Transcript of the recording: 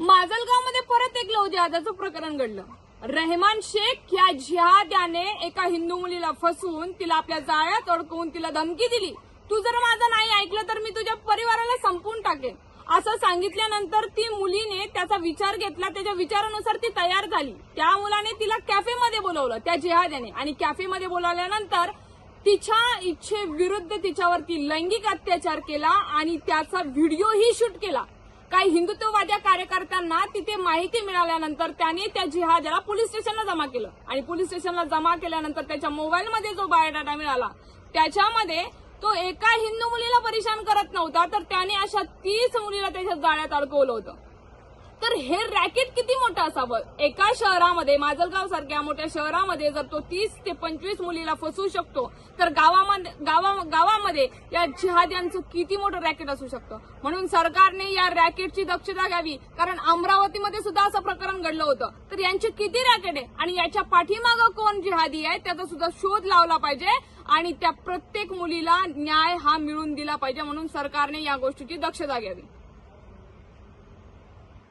माजलगावमध्ये परत एक लव्ह जिहादाचं प्रकरण घडलं। रहमान शेख या जिहाद्याने एका हिंदू मुलीला फसवून तिला आपल्या जाळ्यात अडकवून तिला धमकी दिली, तू जर माझं नाही ऐकलं तर मी तुझ्या परिवाराला संपवून टाकेन असं सांगितल्यानंतर ती मुलीने त्याचा विचार घेतला, त्याच्या विचारानुसार ती तयार झाली। त्या मुलाने तिला कॅफेमध्ये बोलवलं त्या जिहाद्याने, आणि कॅफेमध्ये बोलावल्यानंतर तिच्या इच्छेविरुद्ध तिच्यावरती लैंगिक अत्याचार केला आणि त्याचा व्हिडिओही शूट केला। काही हिंदुत्ववादी कार्यकर्त्यांना तिथे माहिती मिळाल्यानंतर त्याने त्या जिहाद्याला पोलीस स्टेशनला जमा केलं, आणि पोलीस स्टेशनला जमा केल्यानंतर त्याच्या मोबाईलमध्ये जो बायोडाटा मिळाला त्याच्यामध्ये तो एका हिंदू मुलीला परेशान करत नव्हता, तर त्याने अशा 30 मुलीला त्याच्या जाळ्यात अडकवलं होतं। तर हे रॅकेट किती मोठं असावं। एका शहरामध्ये, माजलगाव सारख्या मोठ्या शहरामध्ये जर तो 30 ते 25 मुलीला फसवू शकतो, तर गावामध्ये या जिहाद्यांचं किती मोठं रॅकेट असू शकतं। म्हणून सरकारने या रॅकेटची दक्षता घ्यावी, कारण अमरावतीमध्ये सुद्धा असं प्रकरण घडलं होतं। तर यांचे किती रॅकेट आहे आणि याच्या पाठीमागं कोण जिहादी आहे त्याचा सुद्धा शोध लावला पाहिजे, आणि त्या प्रत्येक मुलीला न्याय हा मिळवून दिला पाहिजे। म्हणून सरकारने या गोष्टीची दक्षता घ्यावी।